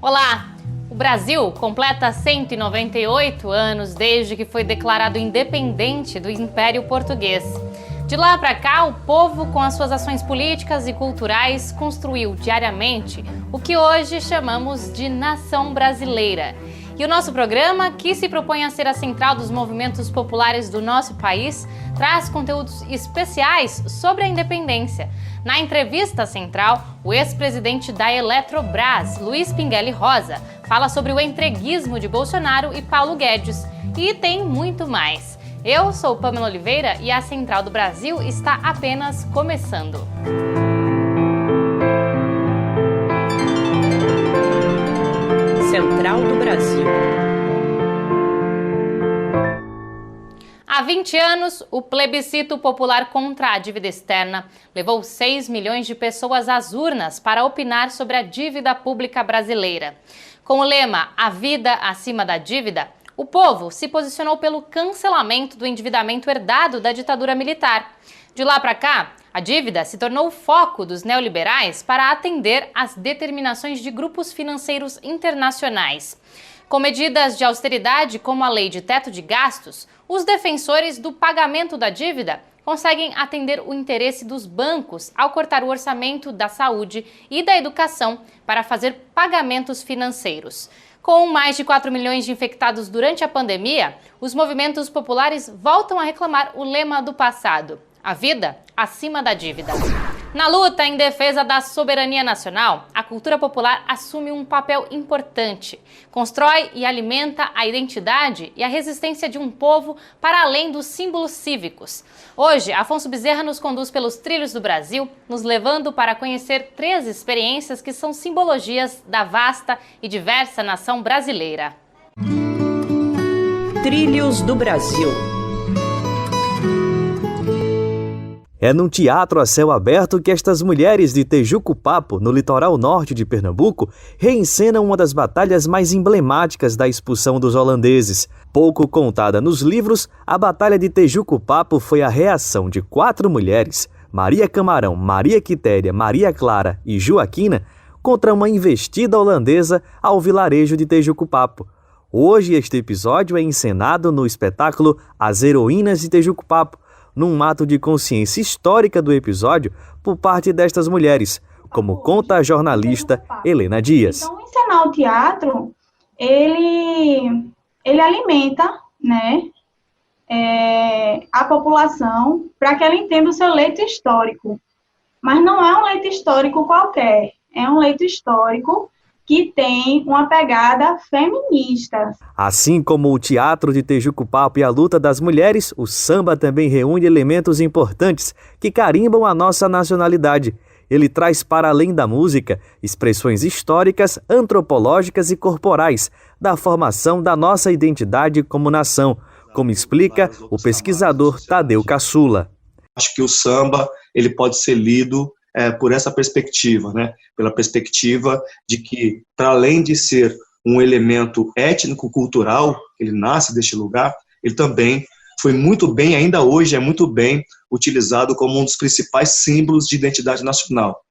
Olá! O Brasil completa 198 anos desde que foi declarado independente do Império Português. De lá para cá, o povo, com as suas ações políticas e culturais, construiu diariamente o que hoje chamamos de nação brasileira. E o nosso programa, que se propõe a ser a central dos movimentos populares do nosso país, traz conteúdos especiais sobre a independência. Na entrevista central, o ex-presidente da Eletrobras, Luiz Pinguelli Rosa, fala sobre o entreguismo de Bolsonaro e Paulo Guedes. E tem muito mais. Eu sou Pamela Oliveira e a Central do Brasil está apenas começando. Central do Brasil. Há 20 anos, o plebiscito popular contra a dívida externa levou 6 milhões de pessoas às urnas para opinar sobre a dívida pública brasileira. Com o lema "A vida acima da dívida", o povo se posicionou pelo cancelamento do endividamento herdado da ditadura militar. De lá para cá, a dívida se tornou o foco dos neoliberais para atender às determinações de grupos financeiros internacionais. Com medidas de austeridade como a Lei de Teto de Gastos, os defensores do pagamento da dívida conseguem atender o interesse dos bancos ao cortar o orçamento da saúde e da educação para fazer pagamentos financeiros. Com mais de 4 milhões de infectados durante a pandemia, os movimentos populares voltam a reclamar o lema do passado: a vida acima da dívida. Na luta em defesa da soberania nacional, a cultura popular assume um papel importante. Constrói e alimenta a identidade e a resistência de um povo para além dos símbolos cívicos. Hoje, Afonso Bezerra nos conduz pelos trilhos do Brasil, nos levando para conhecer 3 experiências que são simbologias da vasta e diversa nação brasileira. Trilhos do Brasil. É num teatro a céu aberto que estas mulheres de Tejuco-Papo, no litoral norte de Pernambuco, reencenam uma das batalhas mais emblemáticas da expulsão dos holandeses. Pouco contada nos livros, a Batalha de Tejuco-Papo foi a reação de 4 mulheres, Maria Camarão, Maria Quitéria, Maria Clara e Joaquina, contra uma investida holandesa ao vilarejo de Tejuco-Papo. Hoje este episódio é encenado no espetáculo As Heroínas de Tejuco-Papo, num ato de consciência histórica do episódio por parte destas mulheres, como conta a jornalista Helena Dias. Então, encenar o teatro, ele alimenta, né, a população para que ela entenda o seu leito histórico. Mas não é um leito histórico qualquer, é um leito histórico que tem uma pegada feminista. Assim como o teatro de Tejuco-Papo e a luta das mulheres, o samba também reúne elementos importantes que carimbam a nossa nacionalidade. Ele traz para além da música expressões históricas, antropológicas e corporais da formação da nossa identidade como nação, como explica o pesquisador Tadeu Caçula. Acho que o samba ele pode ser lido por essa perspectiva, né? Pela perspectiva de que, para além de ser um elemento étnico-cultural, ele nasce deste lugar, ele também foi muito bem, ainda hoje é muito bem utilizado como um dos principais símbolos de identidade nacional.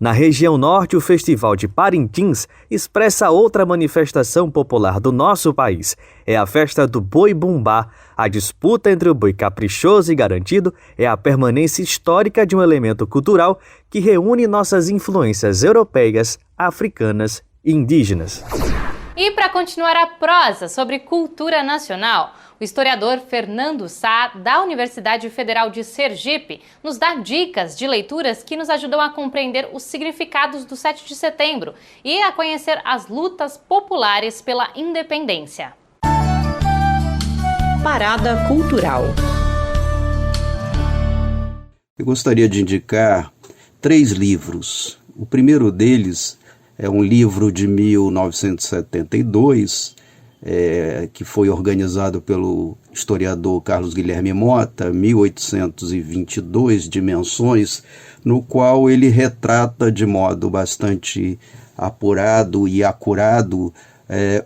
Na região norte, o Festival de Parintins expressa outra manifestação popular do nosso país. É a festa do Boi Bumbá. A disputa entre o boi caprichoso e garantido é a permanência histórica de um elemento cultural que reúne nossas influências europeias, africanas e indígenas. E para continuar a prosa sobre cultura nacional, o historiador Fernando Sá, da Universidade Federal de Sergipe, nos dá dicas de leituras que nos ajudam a compreender os significados do 7 de setembro e a conhecer as lutas populares pela independência. Parada Cultural. Eu gostaria de indicar 3 livros. O primeiro deles é um livro de 1972, que foi organizado pelo historiador Carlos Guilherme Mota, 1822 Dimensões, no qual ele retrata de modo bastante apurado e acurado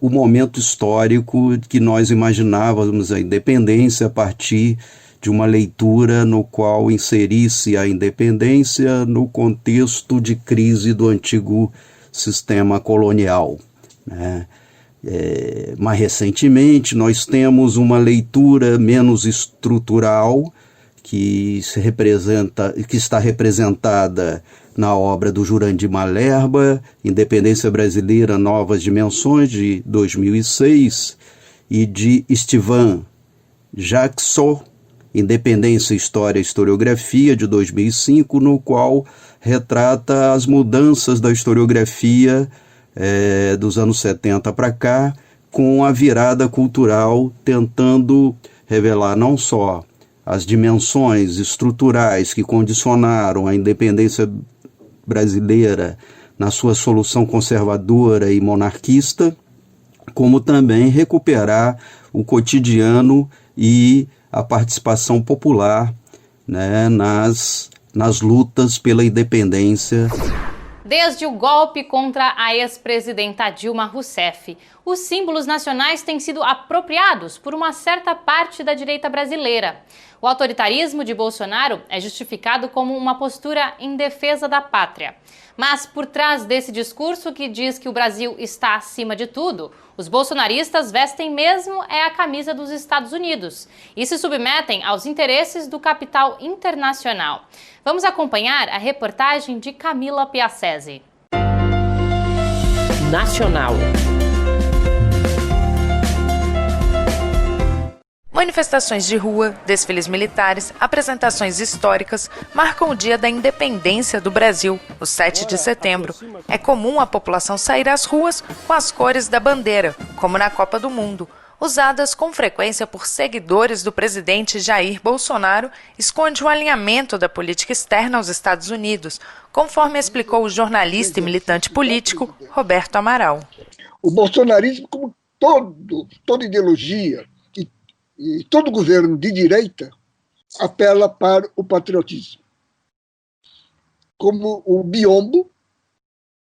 o momento histórico que nós imaginávamos a independência a partir de uma leitura no qual inserisse a independência no contexto de crise do antigo sistema colonial. né? Mais recentemente, nós temos uma leitura menos estrutural que está representada na obra do Jurandir Malherba, Independência Brasileira, Novas Dimensões, de 2006, e de Estevan Jackson, Independência, História e Historiografia, de 2005, no qual retrata as mudanças da historiografia dos anos 70 para cá, com a virada cultural, tentando revelar não só as dimensões estruturais que condicionaram a independência brasileira na sua solução conservadora e monarquista, como também recuperar o cotidiano e a participação popular, né, nas lutas pela independência. Desde o golpe contra a ex-presidenta Dilma Rousseff, os símbolos nacionais têm sido apropriados por uma certa parte da direita brasileira. O autoritarismo de Bolsonaro é justificado como uma postura em defesa da pátria. Mas por trás desse discurso que diz que o Brasil está acima de tudo, os bolsonaristas vestem mesmo a camisa dos Estados Unidos e se submetem aos interesses do capital internacional. Vamos acompanhar a reportagem de Camila Piacese. Nacional. Manifestações de rua, desfiles militares, apresentações históricas marcam o dia da independência do Brasil, o 7 de setembro. É comum a população sair às ruas com as cores da bandeira, como na Copa do Mundo. Usadas com frequência por seguidores do presidente Jair Bolsonaro, esconde o alinhamento da política externa aos Estados Unidos, conforme explicou o jornalista e militante político Roberto Amaral. O bolsonarismo, como toda ideologia e todo governo de direita, apela para o patriotismo. Como o biombo,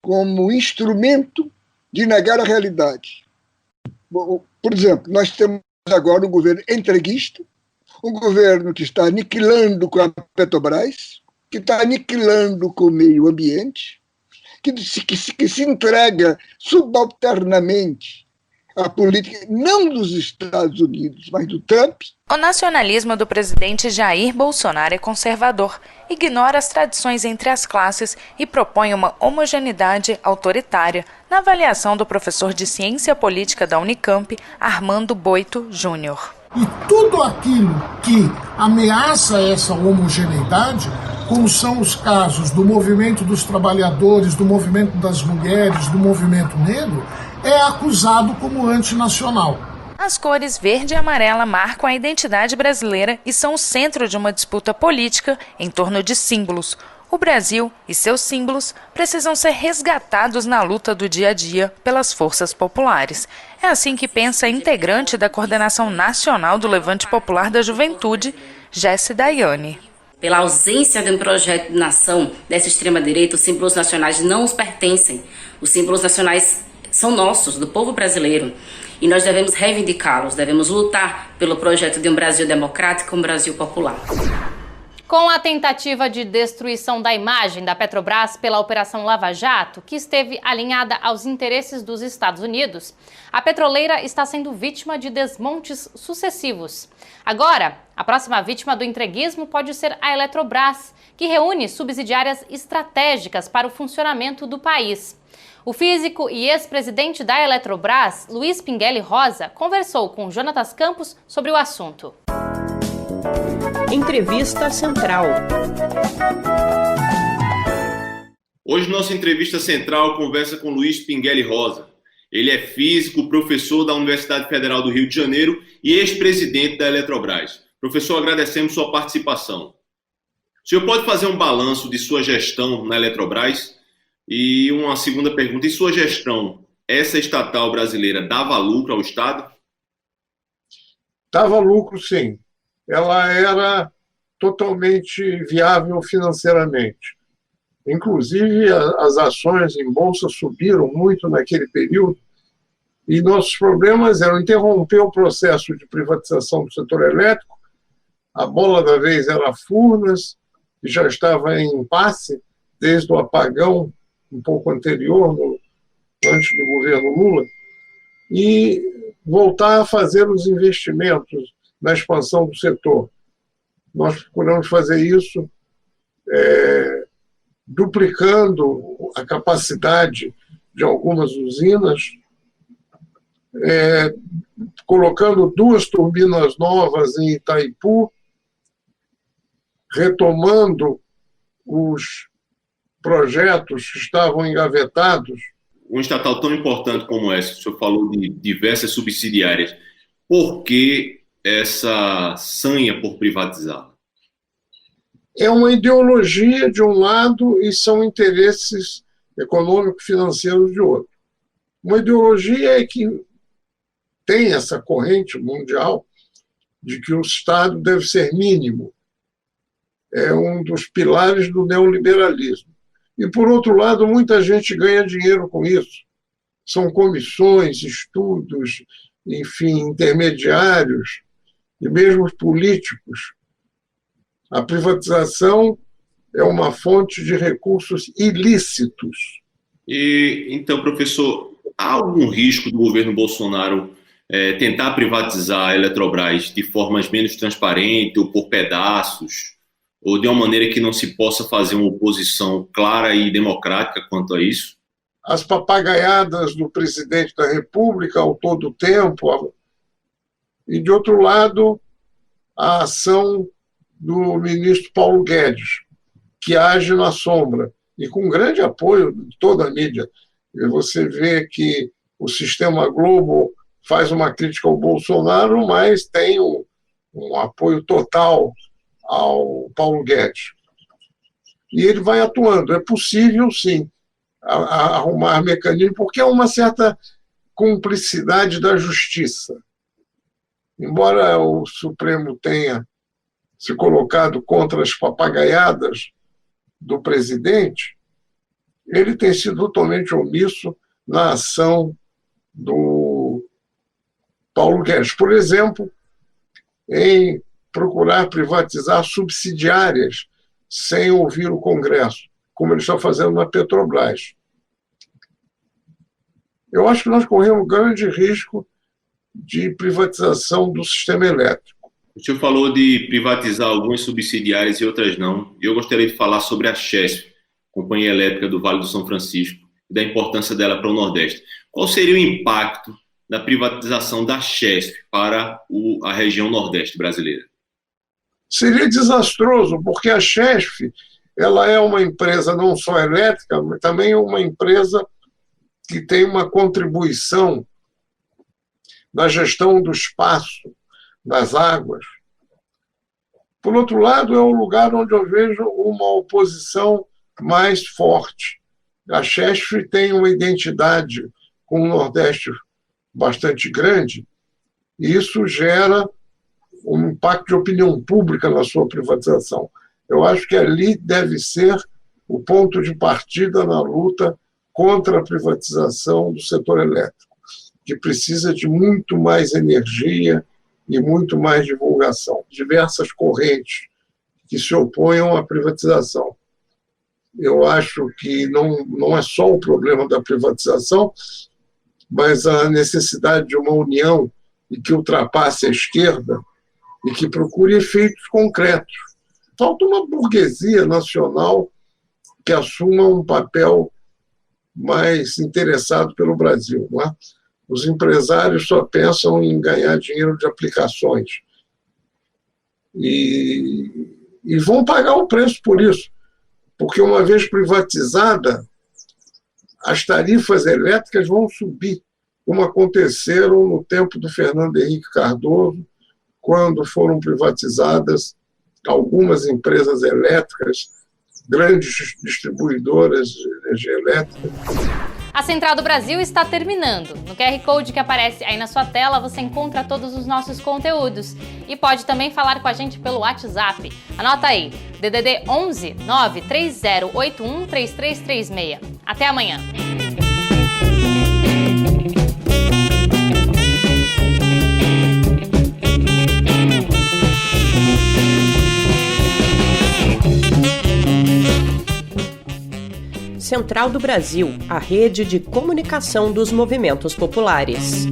como instrumento de negar a realidade. Por exemplo, nós temos agora um governo entreguista, um governo que está aniquilando com a Petrobras, que está aniquilando com o meio ambiente, que se entrega subalternamente à política, não dos Estados Unidos, mas do Trump. O nacionalismo do presidente Jair Bolsonaro é conservador, ignora as tradições entre as classes e propõe uma homogeneidade autoritária, na avaliação do professor de Ciência Política da Unicamp, Armando Boito Júnior. E tudo aquilo que ameaça essa homogeneidade, como são os casos do movimento dos trabalhadores, do movimento das mulheres, do movimento negro, é acusado como antinacional. As cores verde e amarela marcam a identidade brasileira e são o centro de uma disputa política em torno de símbolos. O Brasil e seus símbolos precisam ser resgatados na luta do dia a dia pelas forças populares. É assim que pensa a integrante da Coordenação Nacional do Levante Popular da Juventude, Jessi Daiane. Pela ausência de um projeto de nação dessa extrema-direita, os símbolos nacionais não os pertencem. Os símbolos nacionais são nossos, do povo brasileiro, e nós devemos reivindicá-los, devemos lutar pelo projeto de um Brasil democrático, um Brasil popular. Com a tentativa de destruição da imagem da Petrobras pela Operação Lava Jato, que esteve alinhada aos interesses dos Estados Unidos, a petroleira está sendo vítima de desmontes sucessivos. Agora, a próxima vítima do entreguismo pode ser a Eletrobras, que reúne subsidiárias estratégicas para o funcionamento do país. O físico e ex-presidente da Eletrobras, Luiz Pinguelli Rosa, conversou com Jonatas Campos sobre o assunto. Entrevista Central. Hoje nossa entrevista central conversa com Luiz Pinguelli Rosa. Ele é físico, professor da Universidade Federal do Rio de Janeiro e ex-presidente da Eletrobras. Professor, agradecemos sua participação. O senhor pode fazer um balanço de sua gestão na Eletrobras? E uma segunda pergunta, em sua gestão, essa estatal brasileira dava lucro ao Estado? Dava lucro, sim. Ela era totalmente viável financeiramente. Inclusive, as ações em bolsa subiram muito naquele período e nossos problemas eram interromper o processo de privatização do setor elétrico. A bola da vez era Furnas, que já estava em impasse desde o apagão um pouco anterior, antes do governo Lula, e voltar a fazer os investimentos na expansão do setor. Nós procuramos fazer isso duplicando a capacidade de algumas usinas, colocando 2 turbinas novas em Itaipu, retomando os projetos que estavam engavetados. Um estatal tão importante como essa, o senhor falou de diversas subsidiárias, por que essa sanha por privatizar? É uma ideologia de um lado e são interesses econômico-financeiros de outro. Uma ideologia é que tem essa corrente mundial de que o Estado deve ser mínimo. É um dos pilares do neoliberalismo. E, por outro lado, muita gente ganha dinheiro com isso. São comissões, estudos, enfim, intermediários e mesmo os políticos. A privatização é uma fonte de recursos ilícitos. E, então, professor, há algum risco do governo Bolsonaro tentar privatizar a Eletrobras de formas menos transparentes ou por pedaços, ou de uma maneira que não se possa fazer uma oposição clara e democrática quanto a isso? As papagaiadas do presidente da República ao todo tempo, e, de outro lado, a ação do ministro Paulo Guedes, que age na sombra, e com grande apoio de toda a mídia. E você vê que o Sistema Globo faz uma crítica ao Bolsonaro, mas tem um apoio total ao Paulo Guedes. E ele vai atuando. É possível, sim, arrumar mecanismos, porque há uma certa cumplicidade da justiça. Embora o Supremo tenha se colocado contra as papagaiadas do presidente, ele tem sido totalmente omisso na ação do Paulo Guedes. Por exemplo, em procurar privatizar subsidiárias sem ouvir o Congresso, como ele está fazendo na Petrobras. Eu acho que nós corremos grande risco de privatização do sistema elétrico. O senhor falou de privatizar algumas subsidiárias e outras não. Eu gostaria de falar sobre a Chesf, Companhia Elétrica do Vale do São Francisco, e da importância dela para o Nordeste. Qual seria o impacto da privatização da Chesf para a região Nordeste brasileira? Seria desastroso, porque a Chesf ela é uma empresa não só elétrica, mas também uma empresa que tem uma contribuição na gestão do espaço, das águas. Por outro lado, é o lugar onde eu vejo uma oposição mais forte. A Chesf tem uma identidade com o Nordeste bastante grande, e isso gera um impacto de opinião pública na sua privatização. Eu acho que ali deve ser o ponto de partida na luta contra a privatização do setor elétrico, que precisa de muito mais energia e muito mais divulgação. Diversas correntes que se oponham à privatização. Eu acho que não é só o problema da privatização, mas a necessidade de uma união e que ultrapasse a esquerda e que procure efeitos concretos. Falta uma burguesia nacional que assuma um papel mais interessado pelo Brasil. Não é? Os empresários só pensam em ganhar dinheiro de aplicações. E vão pagar o preço por isso, porque uma vez privatizada, as tarifas elétricas vão subir, como aconteceram no tempo do Fernando Henrique Cardoso, quando foram privatizadas algumas empresas elétricas, grandes distribuidoras de energia elétrica. A Central do Brasil está terminando. No QR Code que aparece aí na sua tela, você encontra todos os nossos conteúdos. E pode também falar com a gente pelo WhatsApp. Anota aí, DDD 11 93081 3336. Até amanhã. Central do Brasil, a rede de comunicação dos movimentos populares.